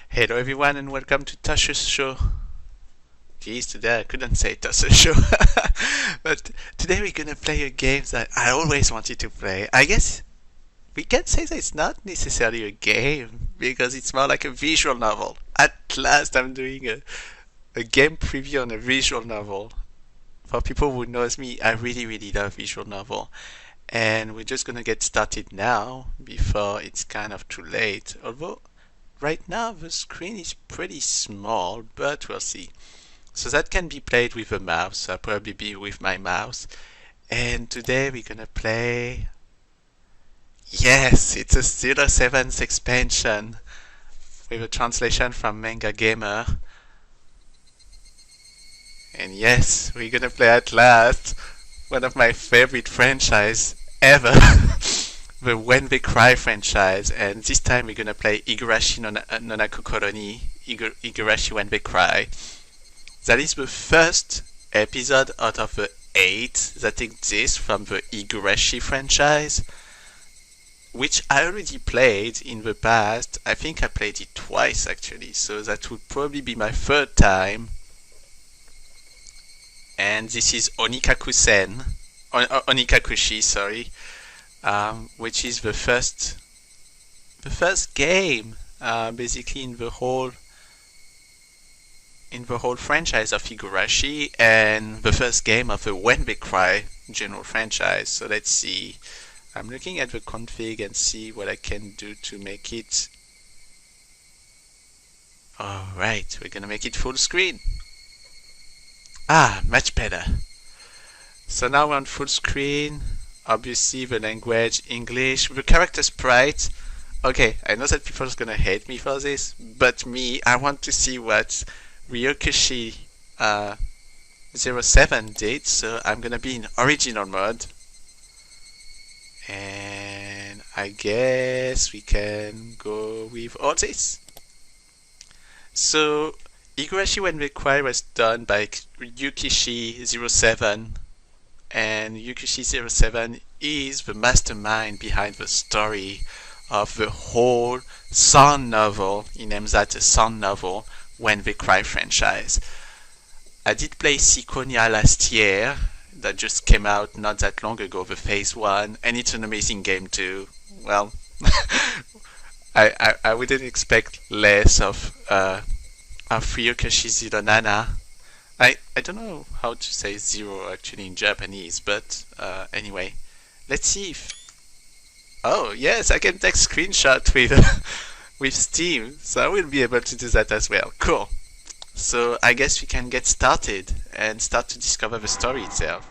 Hello everyone and welcome to Tasha's show. Geez, today I couldn't say Tasha's show. But today we're gonna play a game that I always wanted to play. I guess we can say that it's not necessarily a game because it's more like a visual novel. At last I'm doing a game preview on a visual novel. For people who knows me, I really love visual novel. And we're just gonna get started now before it's kind of too late. Although right now the screen is pretty small, but we'll see. So that can be played with a mouse. I'll probably be with my mouse. And today we're gonna play... Yes, it's a 07's expansion with a translation from Manga Gamer. And yes, we're gonna play at last one of my favorite franchise ever. The When They Cry franchise, and this time we're gonna play Higurashi no Naku Koro ni Higurashi When They Cry. That is the first episode out of the 8 that exist from the Higurashi franchise, which I already played in the past. I think I played it twice actually, so that would probably be my third time. And this is Onikakushi-hen, Onikakushi, sorry. Which is the first game, basically in the whole franchise of Higurashi, and the first game of the When They Cry general franchise. So let's see. I'm looking at the config and see what I can do to make it. Alright, we're gonna make it full screen. Much better. So now we're on full screen. Obviously the language, English, the character sprite. Okay, I know that people are gonna hate me for this, but me, I want to see what Higurashi 07 did, so I'm gonna be in original mode. And I guess we can go with all this. So, Higurashi When They Cry was done by Higurashi 07. And Higurashi-07 is the mastermind behind the story of the whole sound novel, he names that a sound novel, When They Cry franchise. I did play Syconia last year, that just came out not that long ago, the phase 1, and it's an amazing game too. Well, I wouldn't expect less of Higurashi Zero Nana. I don't know how to say zero actually in Japanese, but anyway, let's see if... Oh yes, I can take screenshot with with Steam, so I will be able to do that as well. Cool. So I guess we can get started and start to discover the story itself.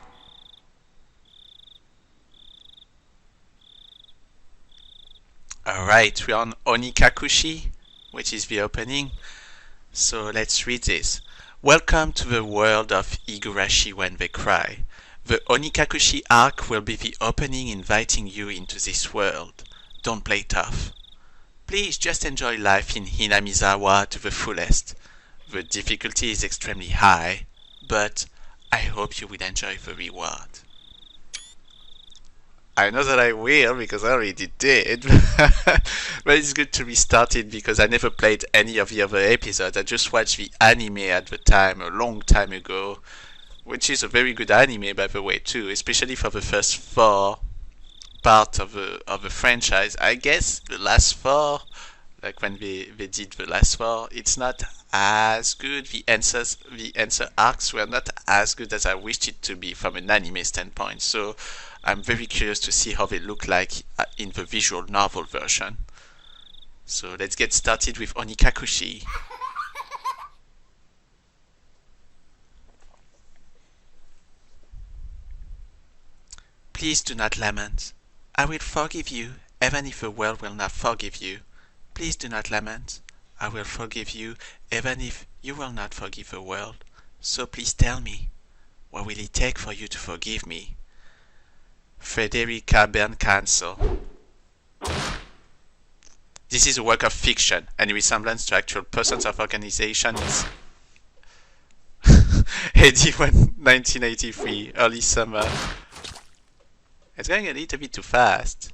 Alright, we're on Onikakushi, which is the opening. So let's read this. Welcome to the world of Higurashi When They Cry. The Onikakushi Arc will be the opening inviting you into this world. Don't play tough. Please just enjoy life in Hinamizawa to the fullest. The difficulty is extremely high, but I hope you will enjoy the reward. I know that I will because I already did, but it's good to restart it because I never played any of the other episodes. I just watched the anime at the time, a long time ago, which is a very good anime by the way too, especially for the first 4 parts of the franchise. I guess the last 4, like when they did the last 4, it's not as good. The answer arcs were not as good as I wished it to be from an anime standpoint. So I'm very curious to see how they look like in the visual novel version. So let's get started with Onikakushi. Please do not lament. I will forgive you, even if the world will not forgive you. Please do not lament. I will forgive you, even if you will not forgive the world. So please tell me, what will it take for you to forgive me? Frederica Berncanso. This is a work of fiction. Any resemblance to actual persons of organizations? AD1 1983, early summer. It's going a little bit too fast.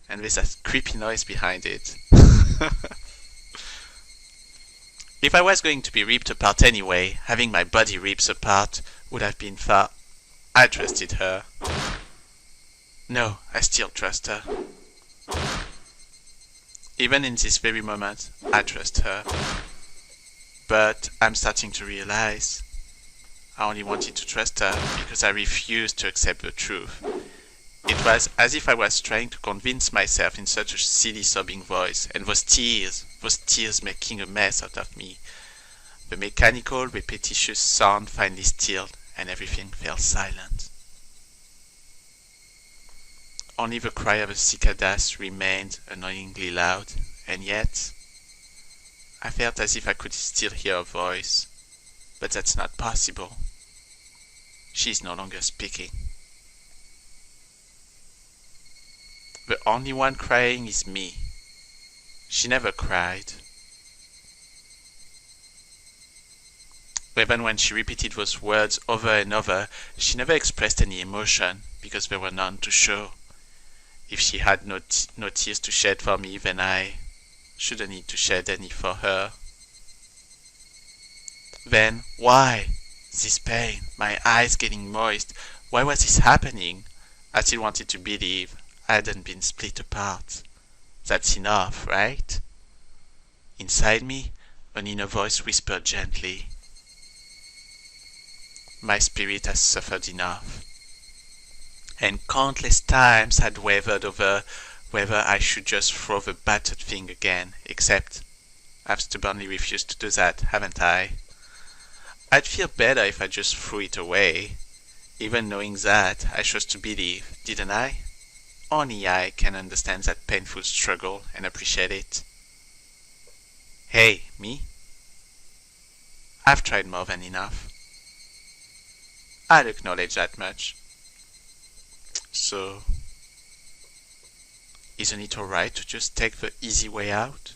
And there's a creepy noise behind it. If I was going to be ripped apart anyway, having my body ripped apart would have been far. I trusted her. No, I still trust her. Even in this very moment, I trust her. But I'm starting to realize I only wanted to trust her because I refused to accept the truth. It was as if I was trying to convince myself in such a silly sobbing voice, and those tears making a mess out of me. The mechanical, repetitious sound finally stilled, and everything fell silent. Only the cry of the cicadas remained annoyingly loud, and yet I felt as if I could still hear her voice, but that's not possible. She is no longer speaking. The only one crying is me. She never cried. Even when she repeated those words over and over, she never expressed any emotion, because there were none to show. If she had no tears to shed for me, then I shouldn't need to shed any for her. Then, why? This pain, my eyes getting moist, why was this happening? I still wanted to believe I hadn't been split apart. That's enough, right? Inside me, an inner voice whispered gently, my spirit has suffered enough. And countless times had wavered over whether I should just throw the battered thing again, except I've stubbornly refused to do that, haven't I? I'd feel better if I just threw it away. Even knowing that, I chose to believe, didn't I? Only I can understand that painful struggle and appreciate it. Hey, me? I've tried more than enough. I'll acknowledge that much. So, isn't it alright to just take the easy way out?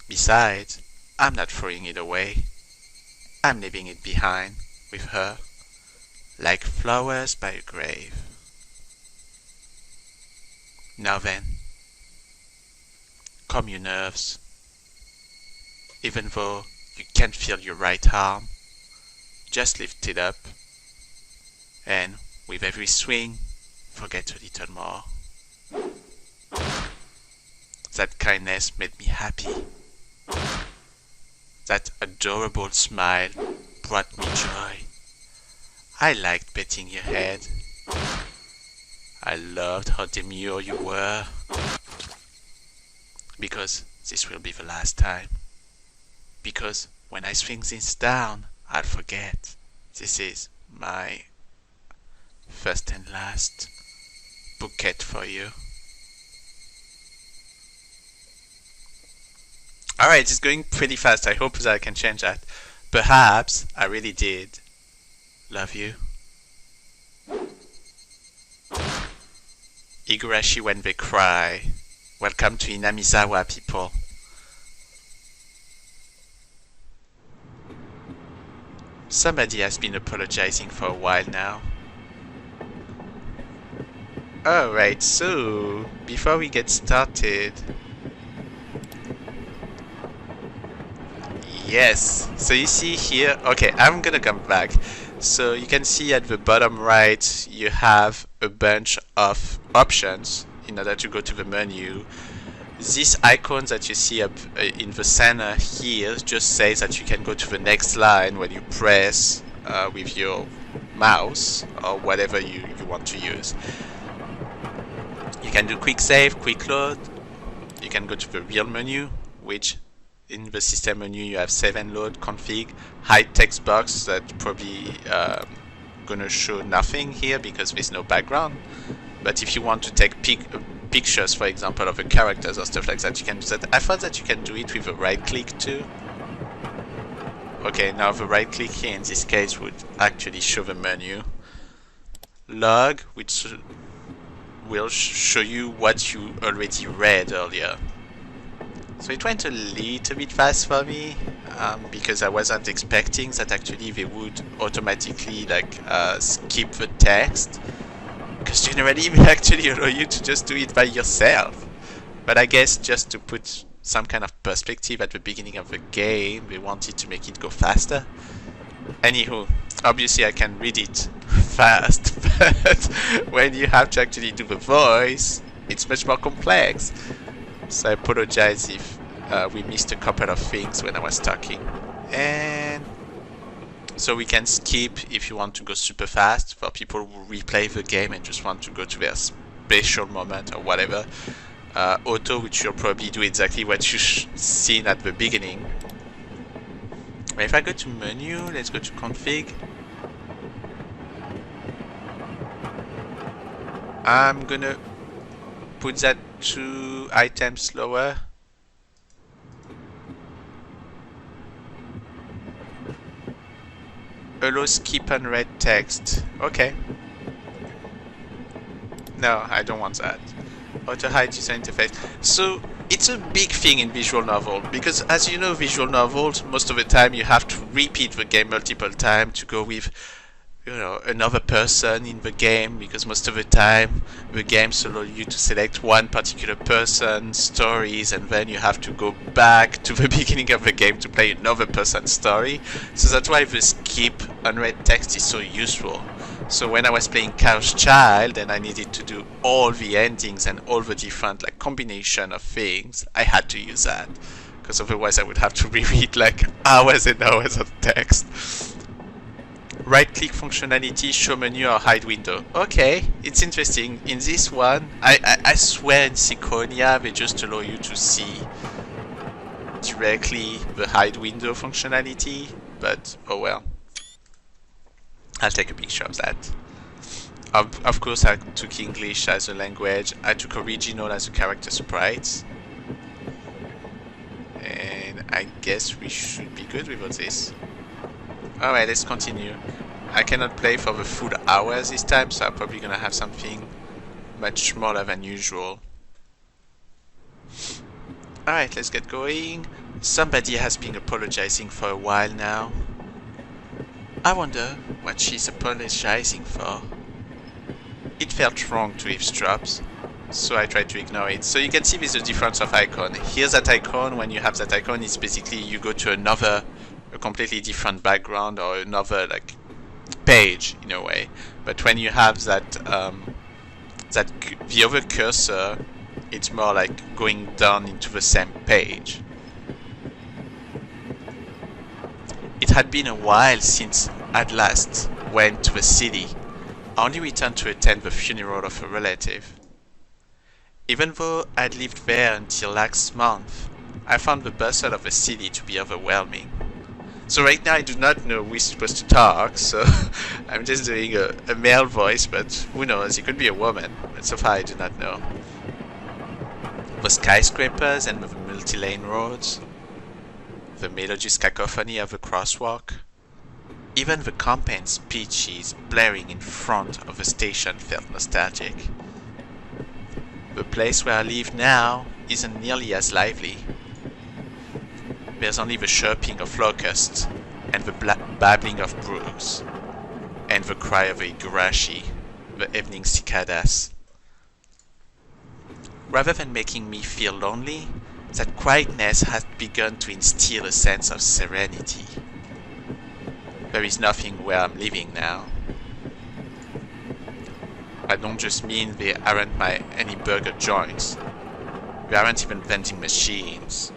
Besides, I'm not throwing it away. I'm leaving it behind, with her, like flowers by a grave. Now then, calm your nerves. Even though you can't feel your right arm, just lift it up, and with every swing, forget a little more. That kindness made me happy. That adorable smile brought me joy. I liked petting your head. I loved how demure you were. Because this will be the last time. Because when I swing this down, I'll forget. This is my first and last bouquet for you. Alright, it's going pretty fast. I hope that I can change that. Perhaps I really did love you. Higurashi when they cry. Welcome to Inamizawa, people. Somebody has been apologizing for a while now. Alright, so before we get started, yes, so you see here, okay, I'm gonna come back. So you can see at the bottom right, you have a bunch of options in order to go to the menu. This icon that you see up in the center here just says that you can go to the next line when you press with your mouse or whatever you want to use. You can do quick save, quick load. You can go to the real menu, which in the system menu you have save and load, config, hide text box that probably gonna show nothing here because there's no background. But if you want to take pictures, for example, of the characters or stuff like that, you can do that. I thought that you can do it with a right click too. Okay, now the right click here in this case would actually show the menu. Log, which will show you what you already read earlier. So it went a little bit fast for me because I wasn't expecting that actually they would automatically like skip the text, because generally they actually allow you to just do it by yourself. But I guess just to put some kind of perspective at the beginning of the game. They wanted to make it go faster. Anywho, obviously I can read it fast, but when you have to actually do the voice, it's much more complex. So I apologize if we missed a couple of things when I was talking. And so we can skip if you want to go super fast for people who replay the game and just want to go to their special moment or whatever. Auto, which you'll probably do exactly what you've seen at the beginning. If I go to menu, let's go to config. I'm gonna put that 2 items slower. Allow skip unread text. Okay. No, I don't want that. Auto hide user interface. So it's a big thing in visual novel because, as you know, visual novels most of the time you have to repeat the game multiple times to go with, you know, another person in the game, because most of the time the games allow you to select one particular person's stories and then you have to go back to the beginning of the game to play another person's story. So that's why the skip unread text is so useful. So when I was playing Chaos Child and I needed to do all the endings and all the different like combination of things, I had to use that, because otherwise I would have to reread like hours and hours of text. Right click functionality, show menu or hide window. Okay, it's interesting. In this one, I swear in Syncronia they just allow you to see directly the hide window functionality, but oh well. I'll take a picture of that. Of course, I took English as a language. I took original as a character sprites. And I guess we should be good with all this. Alright, let's continue. I cannot play for the full hours this time, so I'm probably gonna have something much smaller than usual. Alright, let's get going. Somebody has been apologizing for a while now. I wonder what she's apologizing for. It felt wrong to eavesdrop, so I tried to ignore it. So you can see there's a difference of icon. Here's that icon. When you have that icon, it's basically you go to a completely different background or another like page in a way. But when you have that the other cursor, it's more like going down into the same page. It had been a while since I'd last went to the city. I only returned to attend the funeral of a relative. Even though I'd lived there until last month, I found the bustle of the city to be overwhelming. So right now I do not know who is supposed to talk, so I'm just doing a male voice, but who knows, it could be a woman, but so far I do not know. The skyscrapers and the multi-lane roads, the melodious cacophony of the crosswalk, even the campaign speeches blaring in front of the station felt nostalgic. The place where I live now isn't nearly as lively. There's only the chirping of locusts, and the babbling of brooks, and the cry of a Higurashi, the evening cicadas. Rather than making me feel lonely, that quietness has begun to instill a sense of serenity. There is nothing where I'm living now. I don't just mean there aren't any burger joints. There aren't even vending machines.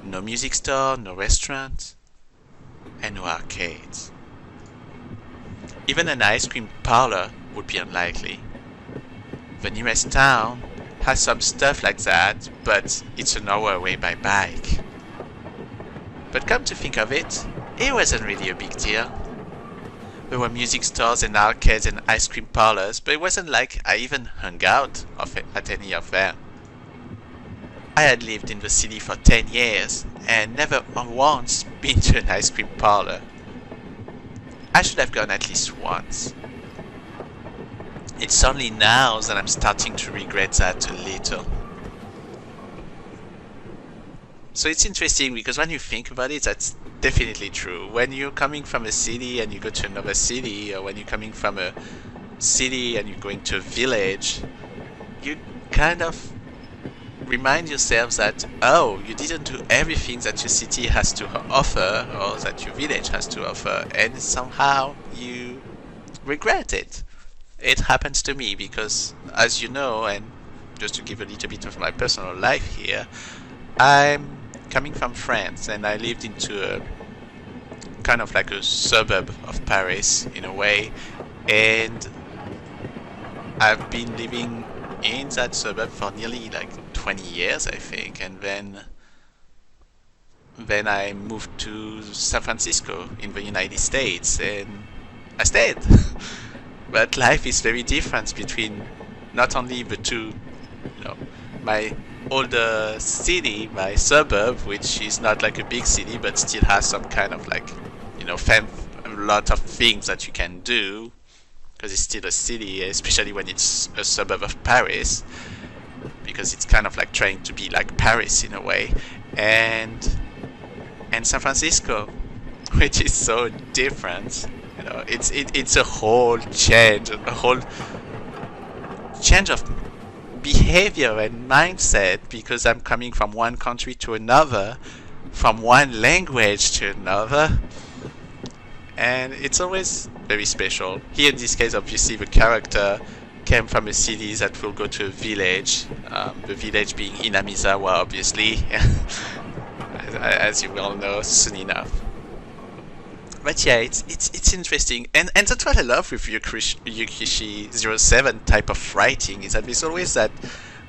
No music store, no restaurant, and no arcades. Even an ice cream parlor would be unlikely. The nearest town has some stuff like that, but it's an hour away by bike. But come to think of it wasn't really a big deal. There were music stores and arcades and ice cream parlors, but it wasn't like I even hung out at any of them. I had lived in the city for 10 years and never once been to an ice cream parlor. I should have gone at least once. It's only now that I'm starting to regret that a little. So it's interesting because when you think about it, that's definitely true. When you're coming from a city and you go to another city, or when you're coming from a city and you're going to a village, you kind of remind yourself that, oh, you didn't do everything that your city has to offer or that your village has to offer, and somehow you regret it. It happens to me because, as you know, and just to give a little bit of my personal life here, I'm coming from France and I lived into a kind of like a suburb of Paris in a way, and I've been living in that suburb for nearly like 20 years, I think, and then I moved to San Francisco in the United States, and I stayed. But life is very different between not only the two, my older city, my suburb, which is not like a big city, but still has some kind of like, a lot of things that you can do, because it's still a city, especially when it's a suburb of Paris, because it's kind of like trying to be like Paris in a way, and San Francisco, which is so different. It's a whole change of behavior and mindset, because I'm coming from one country to another, from one language to another, and it's always very special. Here in this case, obviously, the character came from a city that will go to a village, the village being Inamizawa, obviously, as you well know soon enough. But yeah, it's interesting, and that's what I love with Yukishi 07 type of writing, is that there's always that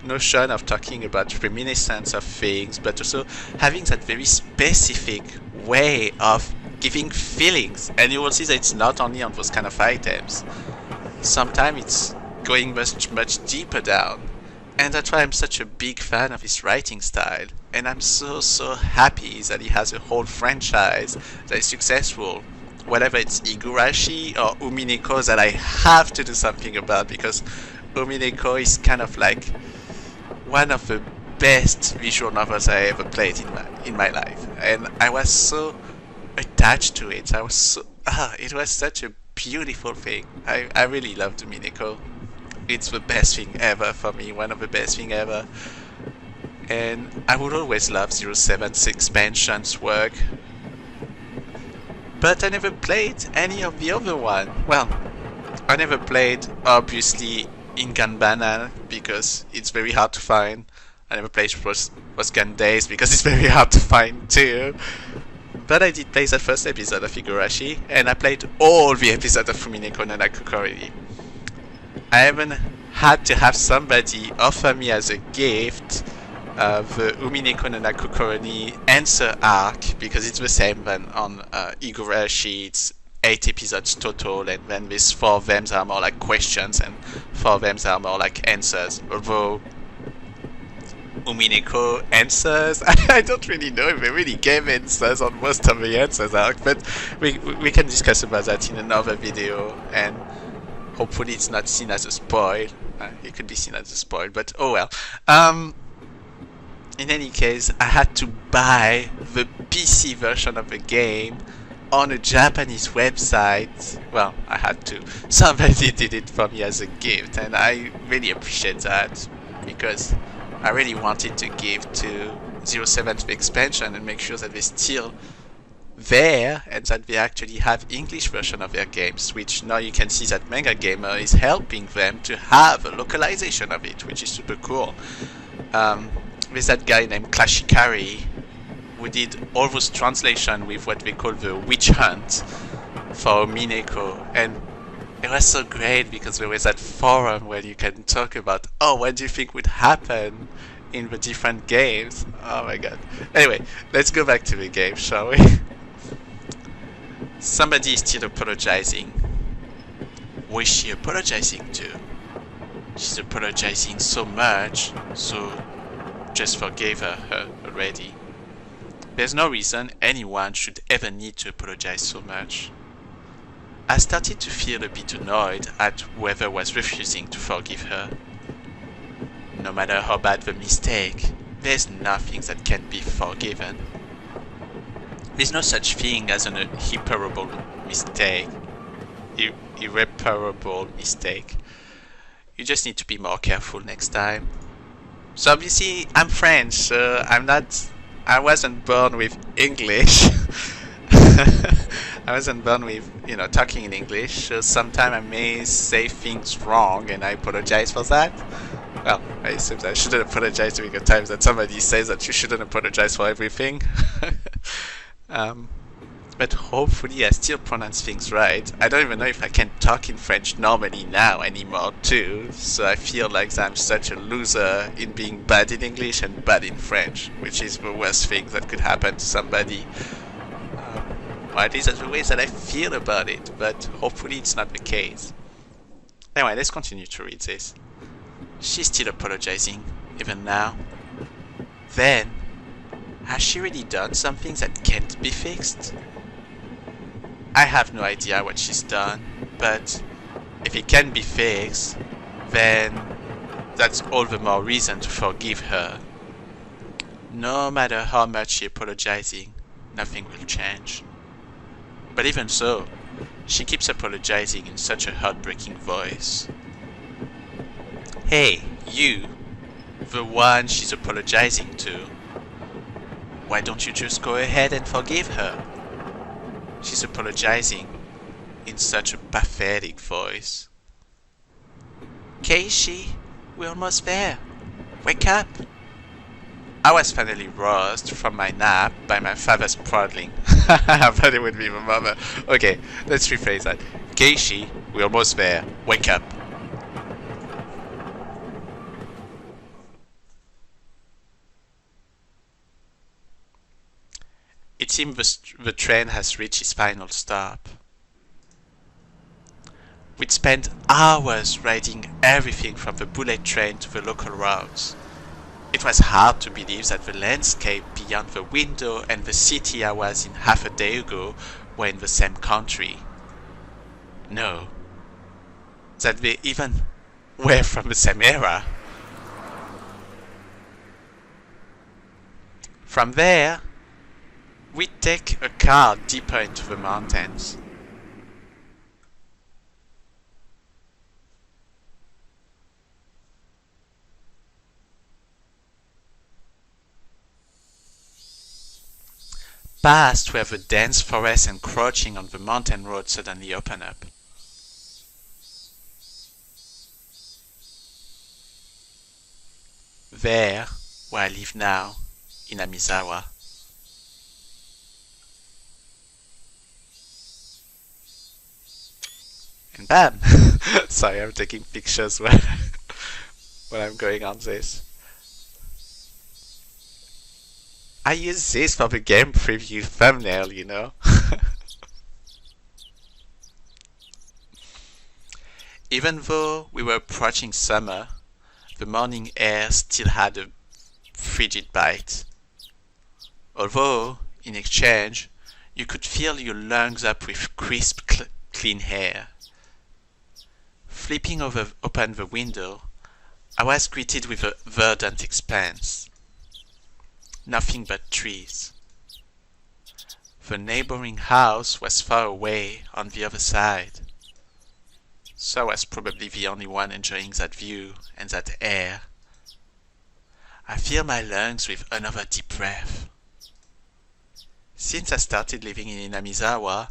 notion of talking about reminiscence of things, but also having that very specific way of giving feelings. And you will see that it's not only on those kind of items. Sometimes it's going much deeper down, and that's why I'm such a big fan of his writing style. And I'm so happy that he has a whole franchise that is successful. Whether it's Higurashi or Umineko that I have to do something about, because Umineko is kind of like one of the best visual novels I ever played in my life, and I was so attached to it. It was such a beautiful thing. I really loved Umineko. It's the best thing ever for me, one of the best thing ever. And I would always love 07's expansion's work. But I never played any of the other one. Well, I never played, obviously, Inganbana, because it's very hard to find. I never played Waskan Days, because it's very hard to find too. But I did play that first episode of Higurashi, and I played all the episodes of Fumineko no Naku Koro. I even had to have somebody offer me as a gift the Umineko no Naku Koro answer arc, because it's the same than on Higurashi. It's 8 episodes total, and then these 4 of them are more like questions, and 4 of them are more like answers. Although Umineko answers, I don't really know if they really gave answers on most of the answers arc, but we can discuss about that in another video, and hopefully it's not seen as a spoil. It could be seen as a spoil, but oh well. In any case, I had to buy the PC version of the game on a Japanese website. Well, I had to. Somebody did it for me as a gift, and I really appreciate that, because I really wanted to give to 07's the expansion and make sure that they're still there, and that they actually have English version of their games, which now you can see that Manga Gamer is helping them to have a localization of it, which is super cool. There's that guy named Klashikari who did all those translation with what they call the witch hunt for Mineko, and it was so great because there was that forum where you can talk about, oh, what do you think would happen in the different games? Oh my god. Anyway, let's go back to the game, shall we? Somebody is still apologizing. Who is she apologizing to? She's apologizing so much, so just forgave her already. There's no reason anyone should ever need to apologize so much. I started to feel a bit annoyed at whoever was refusing to forgive her. No matter how bad the mistake, there's nothing that can be forgiven. There's no such thing as an irreparable mistake. Irreparable mistake. You just need to be more careful next time. So obviously I'm French, so I wasn't born with English. I wasn't born with, talking in English, so sometimes I may say things wrong and I apologize for that. Well, I assume that I shouldn't apologize during the times that somebody says that you shouldn't apologize for everything. But hopefully I still pronounce things right. I don't even know if I can talk in French normally now anymore too, so I feel like I'm such a loser in being bad in English and bad in French, which is the worst thing that could happen to somebody. Or at least that's the ways that I feel about it, but hopefully it's not the case. Anyway, let's continue to read this. She's still apologizing, even now. Then, has she really done something that can't be fixed? I have no idea what she's done, but if it can be fixed, then that's all the more reason to forgive her. No matter how much she's apologizing, nothing will change. But even so, she keeps apologizing in such a heartbreaking voice. Hey, you, the one she's apologizing to, why don't you just go ahead and forgive her? She's apologizing in such a pathetic voice. Keishi, we're almost there. Wake up. I was finally roused from my nap by my father's prodding. I thought it would be my mother. Okay, let's rephrase that. Keishi, we're almost there. Wake up. It seems the train has reached its final stop. We'd spent hours riding everything from the bullet train to the local routes. It was hard to believe that the landscape beyond the window and the city I was in half a day ago were in the same country. No, that they even were from the same era. From there, we take a car deeper into the mountains. Past where the dense forest encroaching on the mountain road suddenly open up. There, where I live now, in Amizawa. And bam! Sorry, I'm taking pictures when I'm going on this. I use this for the game preview thumbnail, you know. Even though we were approaching summer, the morning air still had a frigid bite. Although, in exchange, you could fill your lungs up with crisp, clean air. Flipping open the window, I was greeted with a verdant expanse. Nothing but trees. The neighboring house was far away on the other side, so I was probably the only one enjoying that view and that air. I fill my lungs with another deep breath. Since I started living in Inamizawa,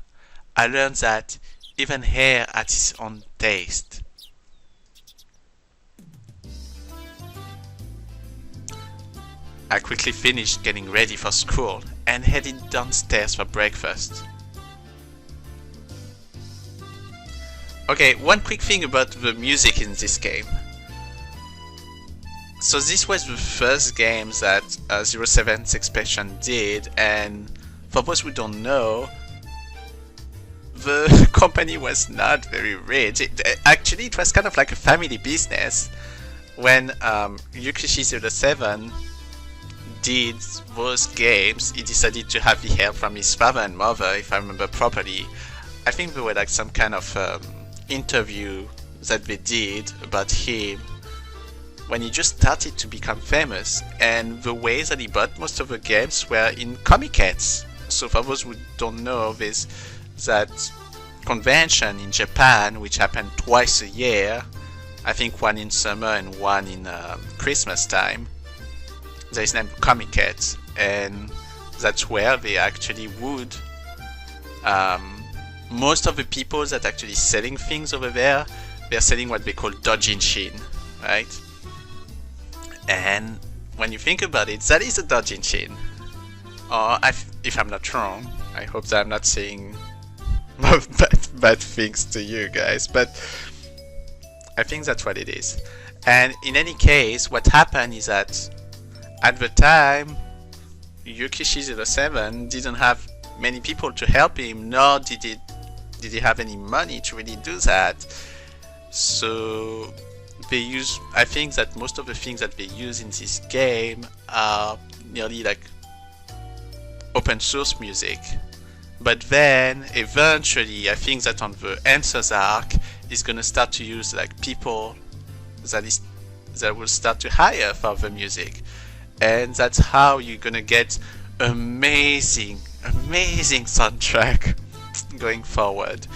I learned that even air has its own taste. I quickly finished getting ready for school and headed downstairs for breakfast. Okay, one quick thing about the music in this game. So this was the first game that 07's expansion did, and for those who don't know, the company was not very rich. Actually, it was kind of like a family business. When Higurashi 07 did those games, he decided to have the help from his father and mother, if I remember properly. I think there were like some kind of interview that they did about him when he just started to become famous, and the ways that he bought most of the games were in comiquettes. So for those who don't know, there's that convention in Japan which happened twice a year, I think one in summer and one in Christmas time, that is named Comiket, and that's where they actually would most of the people that actually selling things over there, they're selling what they call doujinshi, right? And when you think about it, that is a doujinshi. Or if I'm not wrong, I hope that I'm not saying bad things to you guys, but I think that's what it is. And in any case, what happened is that at the time, Yukishi07 didn't have many people to help him, nor did he have any money to really do that. So they use, I think that most of the things that they use in this game are nearly like open source music. But then eventually I think that on the Answers arc is gonna start to use like people that will start to hire for the music. And that's how you're gonna get amazing soundtrack going forward.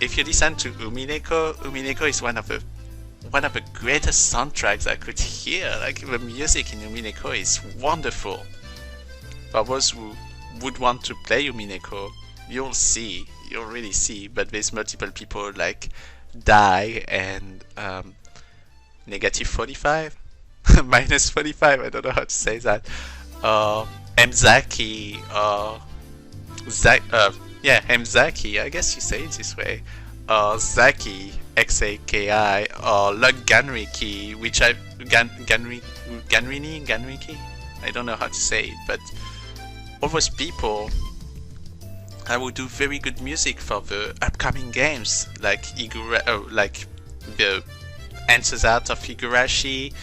If you listen to Umineko is one of the greatest soundtracks I could hear. Like the music in Umineko is wonderful. For those who would want to play Umineko, you'll really see. But there's multiple people like Die and negative 45, minus 45. I don't know how to say that. Mzaki or Mzaki, I guess you say it this way, or Zaki, Xaki, or Lug Ganriki, which Ganriki? I don't know how to say it, but all those people I will do very good music for the upcoming games, like like the Answers Out of Higurashi,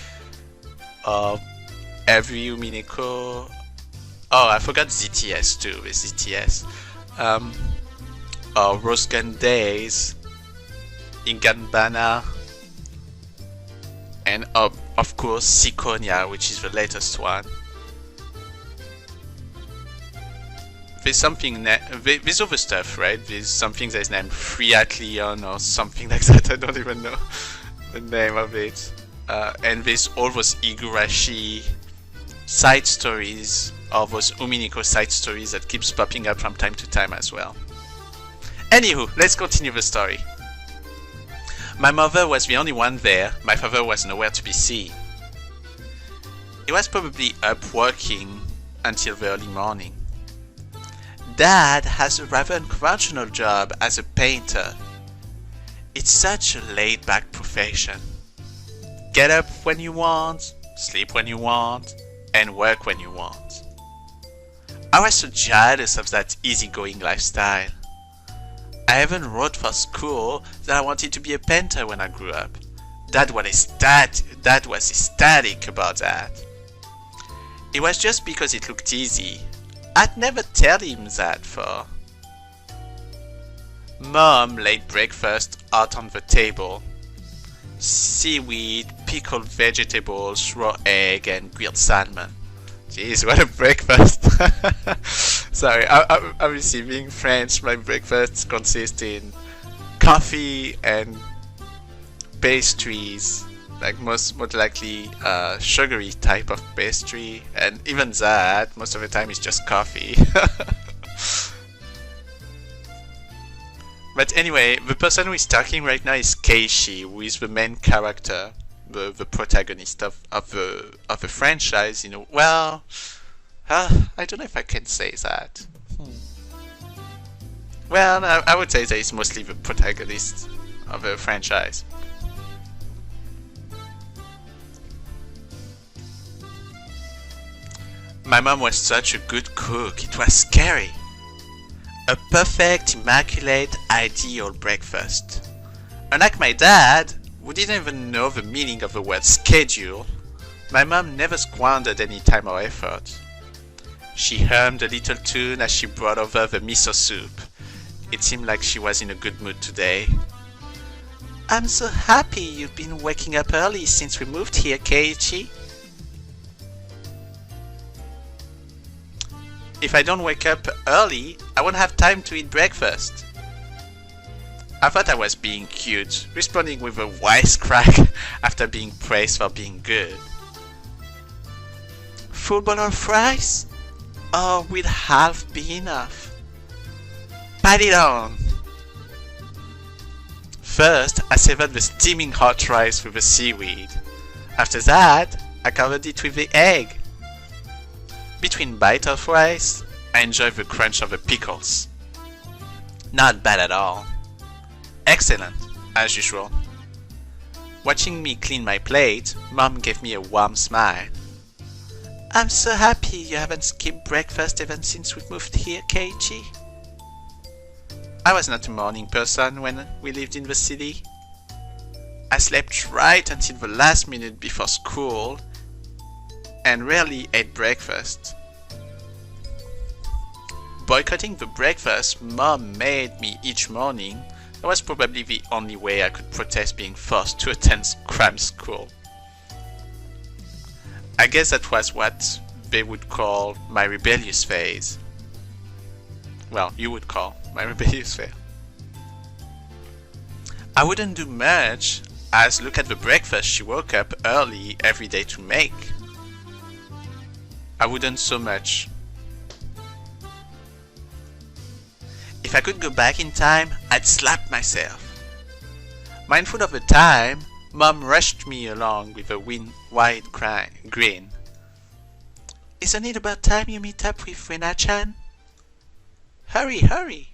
or every Umineko. Oh, I forgot ZTS too, with ZTS. Rose Gun Days, Inganbana, and of course Sikonia, which is the latest one. There's something, there's other stuff, right? There's something that is named Freeathlon or something like that, I don't even know the name of it. And there's all those Higurashi side stories, or those Umineko side stories that keeps popping up from time to time as well. Anywho, let's continue the story. My mother was the only one there. My father was nowhere to be seen. He was probably up working until the early morning. Dad has a rather unconventional job as a painter. It's such a laid-back profession. Get up when you want, sleep when you want, and work when you want. I was so jealous of that easygoing lifestyle. I even wrote for school that I wanted to be a painter when I grew up. Dad was ecstatic about that. It was just because it looked easy. I'd never tell him that for. Mom laid breakfast out on the table. Seaweed, pickled vegetables, raw egg, and grilled salmon. Jeez, what a breakfast! Sorry, obviously being French, my breakfasts consist in coffee and pastries, like most likely sugary type of pastry, and even that, most of the time is just coffee. But anyway, the person who is talking right now is Keishi, who is the main character, the protagonist of the franchise. You know, well, I don't know if I can say that. Well, I would say that he's mostly the protagonist of the franchise. My mom was such a good cook, it was scary. A perfect, immaculate, ideal breakfast. Unlike my dad, who didn't even know the meaning of the word schedule, my mom never squandered any time or effort. She hummed a little tune as she brought over the miso soup. It seemed like she was in a good mood today. I'm so happy you've been waking up early since we moved here, Keiichi. If I don't wake up early, I won't have time to eat breakfast. I thought I was being cute, responding with a wisecrack after being praised for being good. full bowl of rice? Or will half be enough? Pat it on! First, I severed the steaming hot rice with the seaweed. After that, I covered it with the egg. Between bites of rice, I enjoy the crunch of the pickles. Not bad at all. Excellent, as usual. Watching me clean my plate, Mom gave me a warm smile. I'm so happy you haven't skipped breakfast ever since we moved here, Keiichi. I was not a morning person when we lived in the city. I slept right until the last minute before school and rarely ate breakfast. Boycotting the breakfast Mom made me each morning, that was probably the only way I could protest being forced to attend cram school. I guess that was what they would call my rebellious phase. Well, you would call my rebellious phase. I wouldn't do much, as look at the breakfast she woke up early every day to make. I wouldn't so much. If I could go back in time, I'd slap myself. Mindful of the time, Mom rushed me along with a wide grin. Isn't it about time you meet up with Rena-chan? Hurry, hurry!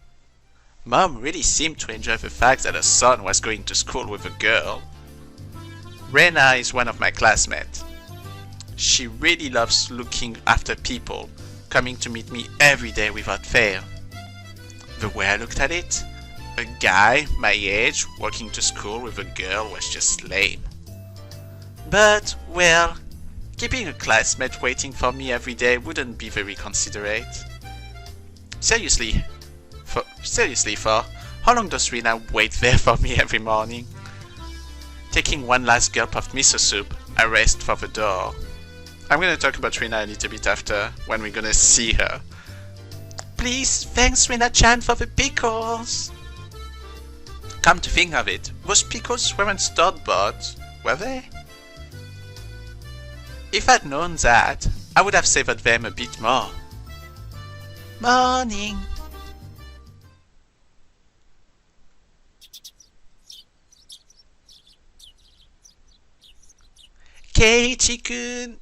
Mom really seemed to enjoy the fact that her son was going to school with a girl. Rena is one of my classmates. She really loves looking after people, coming to meet me every day without fail. The way I looked at it, a guy my age walking to school with a girl was just lame. But, well, keeping a classmate waiting for me every day wouldn't be very considerate. Seriously, for how long does Rena wait there for me every morning? Taking one last gulp of miso soup, I raced for the door. I'm gonna talk about Rena a little bit after, when we're gonna see her. Please, thanks Rena-chan for the pickles! Come to think of it, those pickles weren't store-bought, were they? If I'd known that, I would have savored them a bit more. Morning! Keiichi-kun!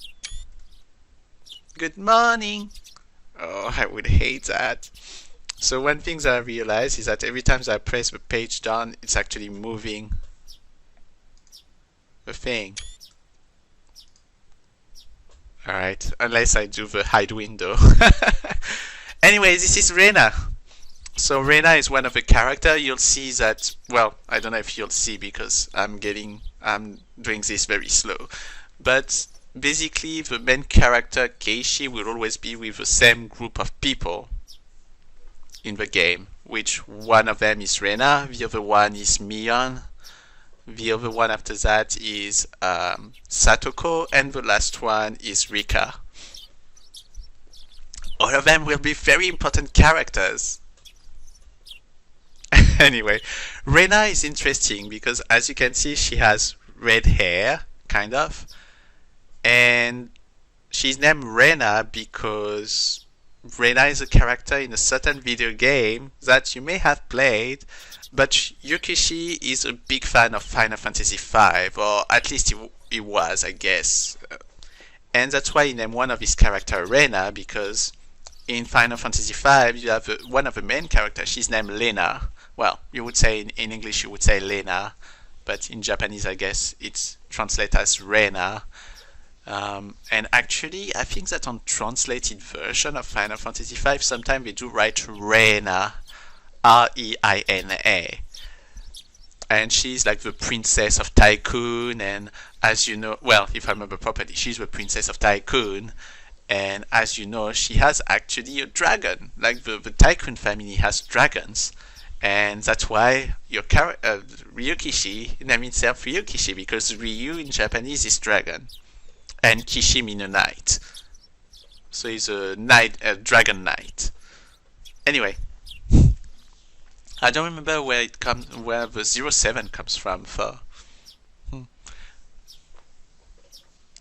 Good morning! Oh, I would hate that. So one thing that I realized is that every time that I press the page down, it's actually moving the thing. Alright, unless I do the hide window. Anyway, this is Rena. So Rena is one of the characters. You'll see that, well, I don't know if you'll see because I'm doing this very slow. But basically the main character Keiichi will always be with the same group of people in the game, which one of them is Rena, the other one is Mion, the other one after that is Satoko, and the last one is Rika. All of them will be very important characters. Anyway, Rena is interesting because as you can see she has red hair, kind of, and she's named Rena because Rena is a character in a certain video game that you may have played, but Yukishi is a big fan of Final Fantasy V, or at least he was, I guess. And that's why he named one of his characters Rena, because in Final Fantasy V you have one of the main characters, she's named Lena. Well, you would say in English you would say Lena, but in Japanese I guess it's translated as Rena. And actually, I think that on translated version of Final Fantasy V, sometimes they do write Reina, R-E-I-N-A. And she's like the princess of Tycoon, and as you know, well, if I remember properly, she's the princess of Tycoon, and as you know, she has actually a dragon. Like the Tycoon family has dragons, and that's why your Ryukishi named himself Ryukishi, because Ryu in Japanese is dragon. And Kishi means a knight. So he's a dragon knight. Anyway, I don't remember where the 07 comes from for.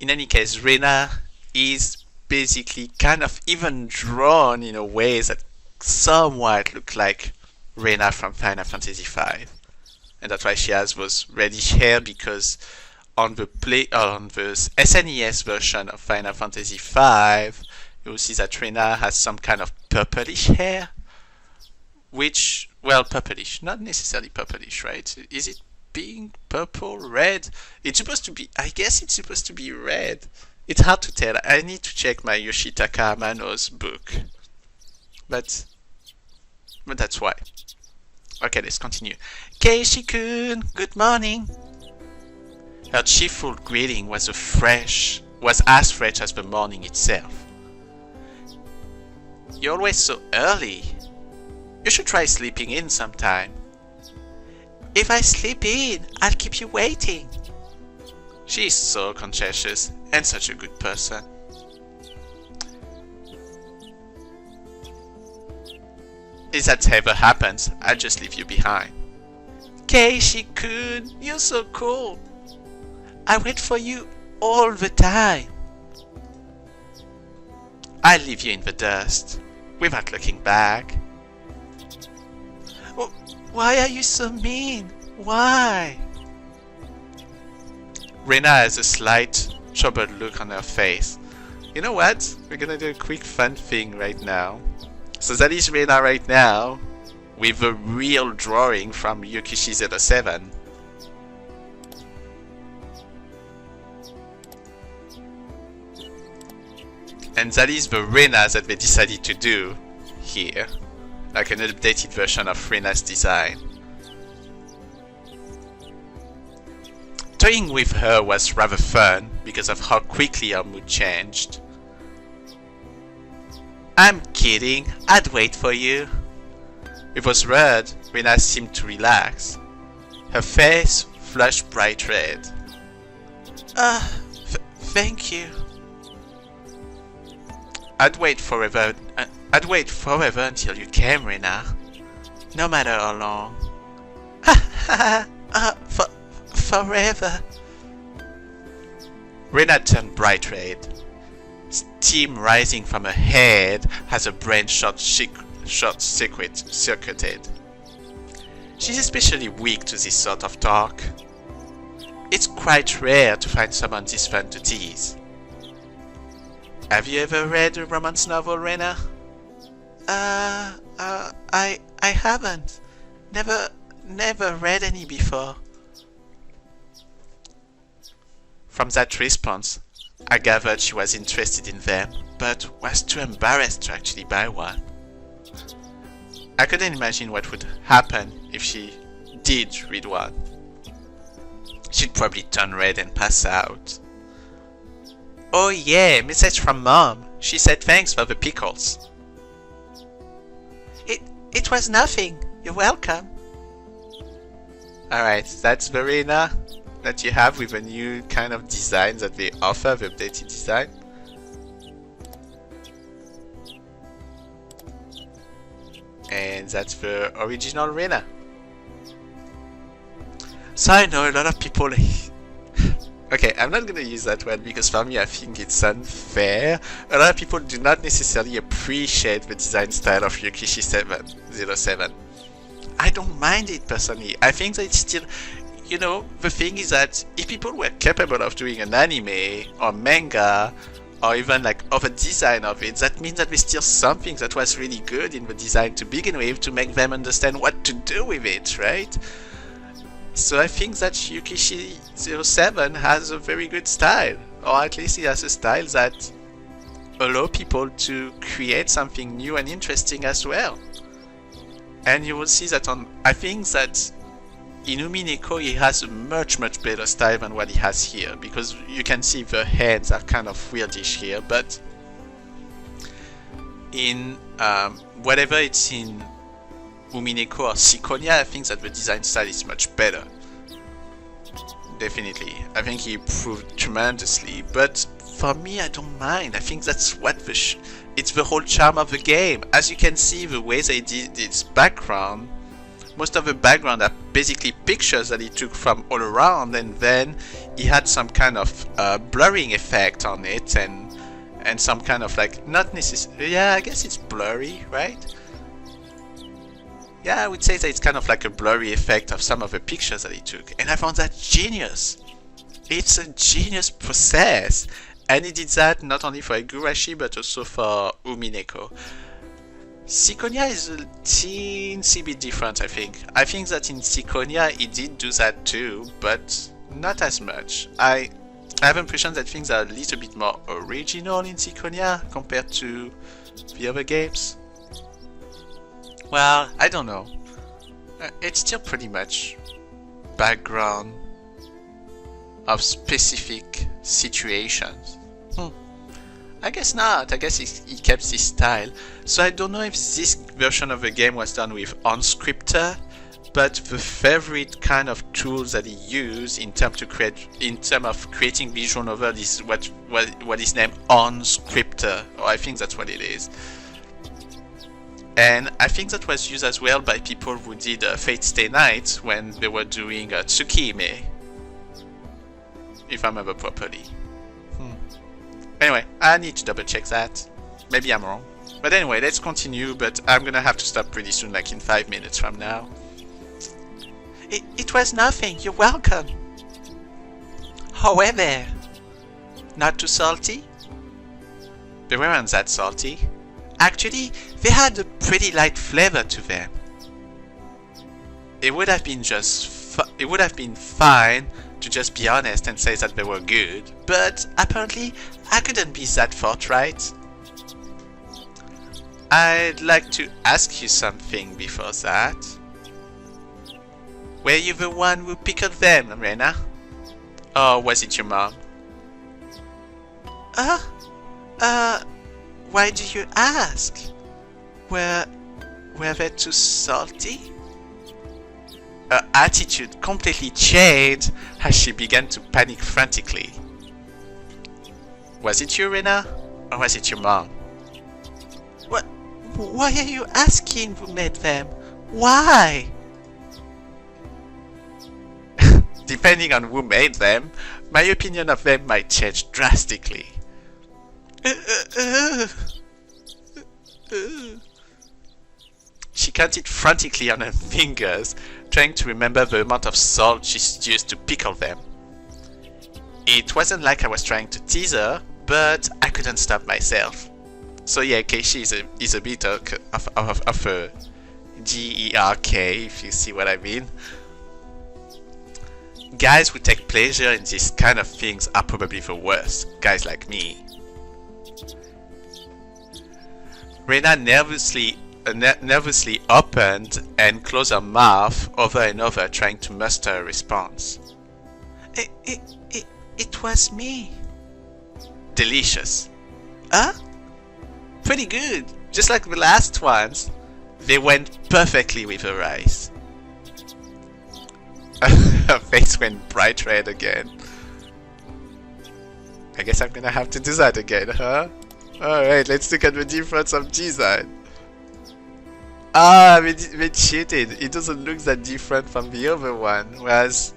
In any case, Rena is basically kind of even drawn in a way that somewhat look like Reina from Final Fantasy V. And that's why she has those reddish hair, because on the SNES version of Final Fantasy V, you'll see that Reina has some kind of purplish hair, which, well, purplish, not necessarily purplish, right? Is it pink, purple, red? It's supposed to be, I guess it's supposed to be red. It's hard to tell. I need to check my Yoshitaka Amano's book. But that's why. Okay, let's continue. Keishi-kun, good morning. Her cheerful greeting was as fresh as the morning itself. You're always so early. You should try sleeping in sometime. If I sleep in, I'll keep you waiting. She's so conscientious and such a good person. If that ever happens, I'll just leave you behind. Keishi-kun, you're so cool. I wait for you all the time. I'll leave you in the dust, without looking back. Why are you so mean? Why? Reina has a slight troubled look on her face. You know what? We're gonna do a quick fun thing right now. So that is Reina right now, with a real drawing from Yukishi07. And that is the Reina that they decided to do here, like an updated version of Reina's design. Toying with her was rather fun because of how quickly her mood changed. I'm kidding, I'd wait for you. With those words, Reina seemed to relax. Her face flushed bright red. Thank you. I'd wait forever until you came, Reina. No matter how long. Forever. Reina turned bright red. Steam rising from her head as her brain short-circuited. She's especially weak to this sort of talk. It's quite rare to find someone this fun to tease. Have you ever read a romance novel, Reina? I haven't. Never read any before. From that response, I gathered she was interested in them, but was too embarrassed to actually buy one. I couldn't imagine what would happen if she did read one. She'd probably turn red and pass out. Oh yeah, message from Mom. She said thanks for the pickles. It was nothing. You're welcome. Alright, that's the Reina that you have with a new kind of design that they offer, the updated design. And that's the original Reina. So I know a lot of people... Okay, I'm not gonna use that word because for me I think it's unfair. A lot of people do not necessarily appreciate the design style of Yukishi07. I don't mind it personally. I think that it's still... You know, the thing is that if people were capable of doing an anime or manga or even like of a design of it, that means that there's still something that was really good in the design to begin with to make them understand what to do with it, right? So I think that Yukishi07 has a very good style, or at least he has a style that allows people to create something new and interesting as well. And you will see that I think that in Umineko he has a much better style than what he has here, because you can see the hands are kind of weirdish here, but in whatever it's in Umineko or Sikonia, I think that the design style is much better. Definitely. I think he improved tremendously, but for me I don't mind. I think that's what it's the whole charm of the game. As you can see, the way they did its background, most of the background are basically pictures that he took from all around, and then he had some kind of blurring effect on it, and and some kind of like, not necessarily, yeah, I guess it's blurry, right? Yeah, I would say that it's kind of like a blurry effect of some of the pictures that he took, and I found that genius. It's a genius process, and he did that not only for Higurashi but also for Umineko. Ciconia is a teensy bit different, I think. I think that in Ciconia he did do that too, but not as much. I have the impression that things are a little bit more original in Ciconia compared to the other games. Well, I don't know. It's still pretty much background of specific situations. I guess not. I guess he kept his style. So I don't know if this version of the game was done with Unscripter, but the favorite kind of tools that he used in terms of creating visual novel is what is named Unscripter, or I think that's what it is. And I think that was used as well by people who did Fate Stay Night when they were doing Tsukihime, if I remember properly. Anyway, I need to double check that. Maybe I'm wrong. But anyway, let's continue, but I'm gonna have to stop pretty soon, like in 5 minutes from now. It was nothing, you're welcome. However, not too salty? They weren't that salty. Actually, they had a pretty light flavor to them. It would have been fine to just be honest and say that they were good, but apparently I couldn't be that forthright. I'd like to ask you something before that. Were you the one who pickled them, Rena? Or was it your mom? Why do you ask? Were they too salty? Her attitude completely changed as she began to panic frantically. Was it you, Rena? Or was it your mom? What? Why are you asking who made them? Why? Depending on who made them, my opinion of them might change drastically. She counted frantically on her fingers, trying to remember the amount of salt she used to pickle them. It wasn't like I was trying to tease her, but I couldn't stop myself. So yeah, Keishi is a bit of a GERK, if you see what I mean. Guys who take pleasure in these kind of things are probably the worst, guys like me. Rena nervously opened and closed her mouth over and over, trying to muster a response. It was me. Delicious. Huh? Pretty good. Just like the last ones. They went perfectly with her eyes. Her face went bright red again. I guess I'm gonna have to do that again, huh? Alright, let's look at the difference of design. Ah, they cheated. It doesn't look that different from the other one, whereas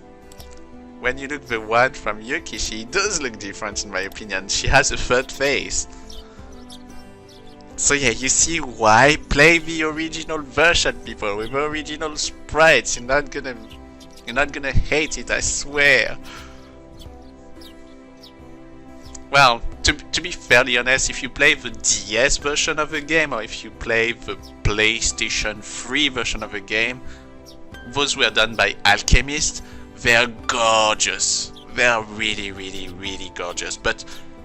when you look the one from Yukishi, it does look different in my opinion. She has a third face. So yeah, you see why play the original version, people, with the original sprites. You're not gonna hate it, I swear. Well, to be fairly honest, if you play the DS version of the game or if you play the PlayStation 3 version of the game, those were done by Alchemist. They're gorgeous. They're really, really, really gorgeous. But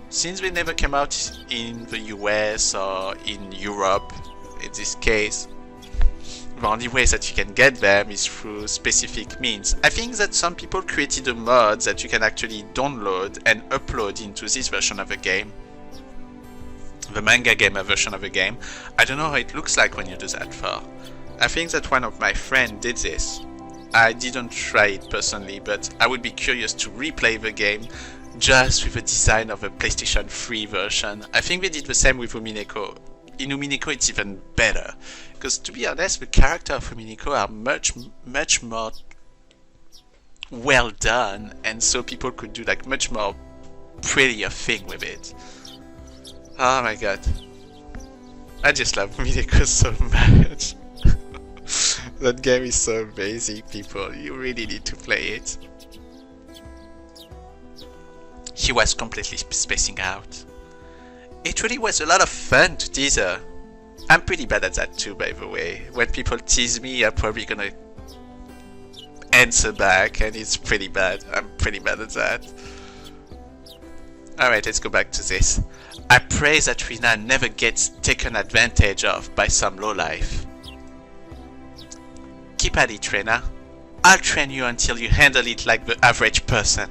since they never came out in the US or in Europe, in this case, the only way that you can get them is through specific means. I think that some people created a mod that you can actually download and upload into this version of the game. The manga gamer version of the game. I don't know how it looks like when you do that for. I think that one of my friends did this. I didn't try it personally, but I would be curious to replay the game just with the design of the PlayStation 3 version. I think they did the same with Umineko. In Umineko it's even better, because to be honest, the character of Umineko are much more well done, and so people could do like much more prettier thing with it. Oh my god. I just love Minako so much. That game is so amazing, people. You really need to play it. She was completely spacing out. It really was a lot of fun to tease her. I'm pretty bad at that too, by the way. When people tease me, I'm probably gonna answer back, and it's pretty bad. I'm pretty bad at that. Alright, let's go back to this. I pray that Rina never gets taken advantage of by some lowlife. Keep at it, Rina. I'll train you until you handle it like the average person.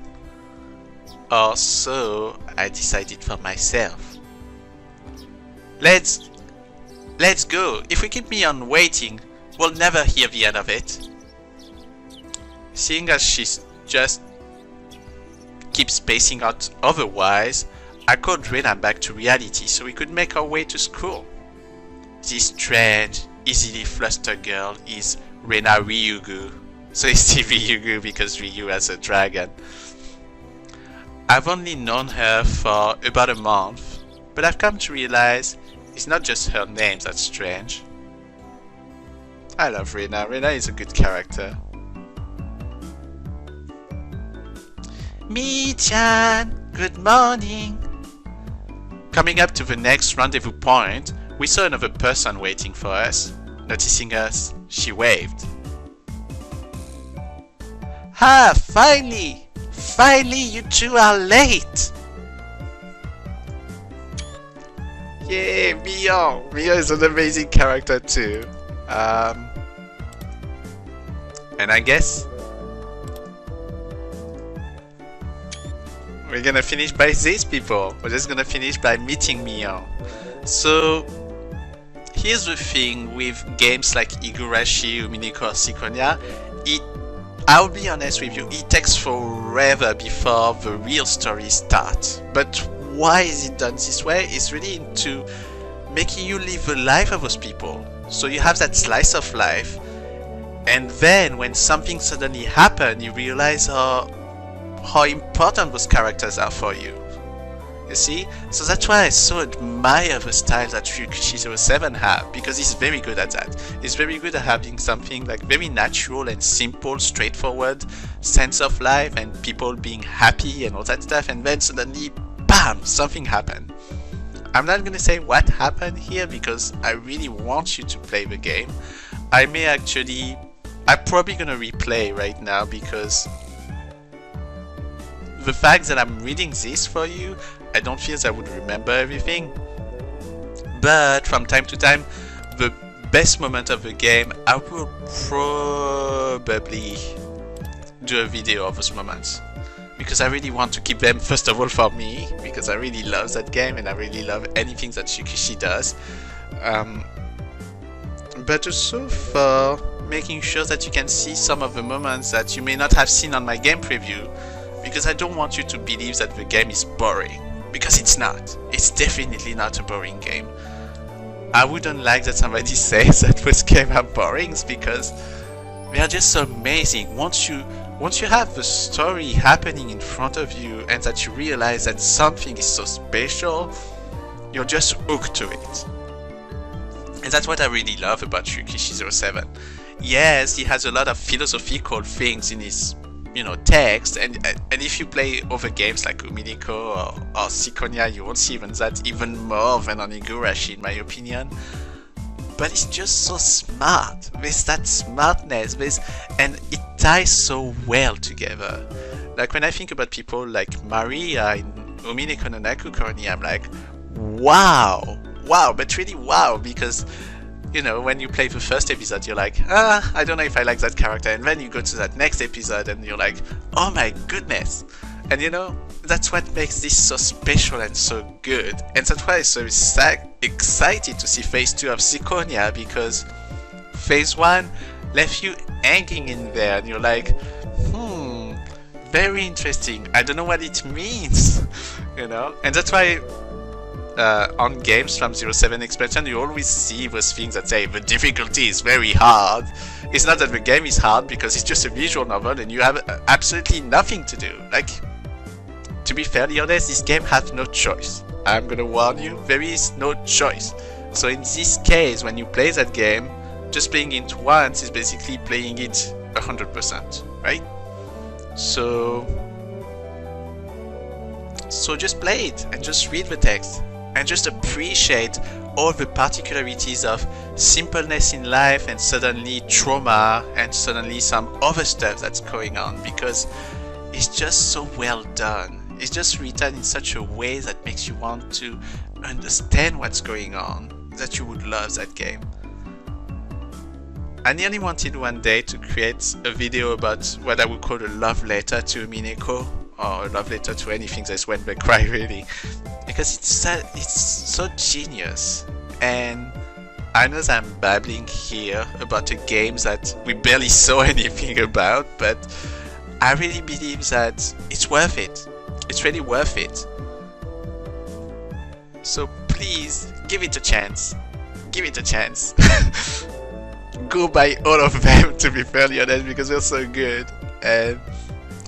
Or so I decided for myself. Let's go. If we keep Mion waiting, we'll never hear the end of it. Seeing as she's just keeps spacing out otherwise, I called Rina back to reality so we could make our way to school. This strange, easily flustered girl is Rina Ryugu. So it's still Ryugu because Ryu has a dragon. I've only known her for about a month, but I've come to realize it's not just her name that's strange. I love Rina. Rina is a good character. Mi-chan, good morning. Coming up to the next rendezvous point, we saw another person waiting for us. Noticing us, she waved. Ah, finally! Finally, you two are late! Yay, Mio! Mio is an amazing character too. And I guess we're gonna finish by these people. We're just gonna finish by meeting Mio. So here's the thing with games like Higurashi, Onikakushi or Sikonia. I'll be honest with you, it takes forever before the real story starts. But why is it done this way? It's really into making you live the life of those people. So you have that slice of life, and then when something suddenly happens, you realize how important those characters are for you. You see? So that's why I so admire the style that Higurashi-07 have, because he's very good at that. He's very good at having something like very natural and simple, straightforward sense of life and people being happy and all that stuff, and then suddenly, BAM! Something happened. I'm not gonna say what happened here because I really want you to play the game. I'm probably gonna replay right now because the fact that I'm reading this for you, I don't feel that I would remember everything, but from time to time, the best moment of the game, I will probably do a video of those moments, because I really want to keep them, first of all for me, because I really love that game and I really love anything that Higurashi does, but also for making sure that you can see some of the moments that you may not have seen on my game preview, because I don't want you to believe that the game is boring. Because it's not. It's definitely not a boring game. I wouldn't like that somebody says that those games are boring, because they are just so amazing. Once you have the story happening in front of you and that you realize that something is so special, you're just hooked to it. And that's what I really love about Higurashi-07. Yes, he has a lot of philosophical things in his text, and if you play other games like Onikakushi or Sikonia, you won't see even that, even more than on Higurashi in my opinion. But it's just so smart, with that smartness, and it ties so well together. Like when I think about people like Maria in Onikakushi and Naku Koro, I'm like, wow, but really wow, because when you play the first episode, you're like, I don't know if I like that character, and then you go to that next episode and you're like, oh my goodness. And that's what makes this so special and so good, and that's why I'm so excited to see phase 2 of Sikonia, because phase 1 left you hanging in there and you're like, very interesting, I don't know what it means, and that's why on games from 07 expansion, you always see those things that say the difficulty is very hard. It's not that the game is hard, because it's just a visual novel and you have absolutely nothing to do. Like, to be fairly honest, this game has no choice. I'm gonna warn you, there is no choice. So in this case, when you play that game, just playing it once is basically playing it 100%, right? So just play it and just read the text and just appreciate all the particularities of simpleness in life and suddenly trauma and suddenly some other stuff that's going on, because it's just so well done. It's just written in such a way that makes you want to understand what's going on, that you would love that game. I nearly wanted one day to create a video about what I would call a love letter to Mineko, or a love letter to anything that's when they cry, really, because it's so genius. And I know that I'm babbling here about a game that we barely saw anything about, but I really believe that it's worth it. It's really worth it. So please give it a chance. Give it a chance. Go buy all of them, to be fairly honest, because they're so good. And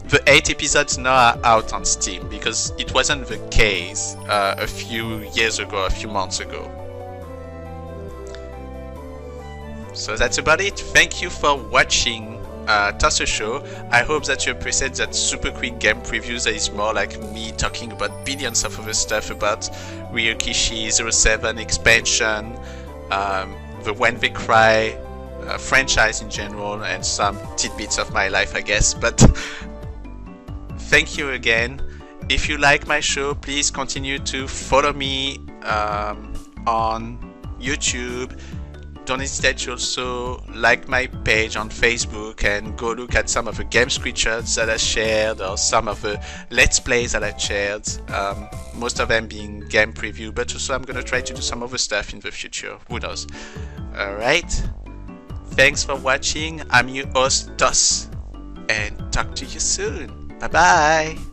the 8 episodes now are out on Steam, because it wasn't the case a few years ago, a few months ago. So that's about it. Thank you for watching Toss a Show. I hope that you appreciate that super quick game previews that is more like me talking about billions of other stuff about Ryukishi 07 expansion, the When They Cry franchise in general, and some tidbits of my life, I guess. But thank you again. If you like my show, please continue to follow me on YouTube. Don't hesitate to also like my page on Facebook and go look at some of the game screenshots that I shared, or some of the Let's Plays that I shared, most of them being game preview, but also I'm gonna try to do some other stuff in the future, who knows. Alright, thanks for watching. I'm your host, Toss, and talk to you soon. Bye bye.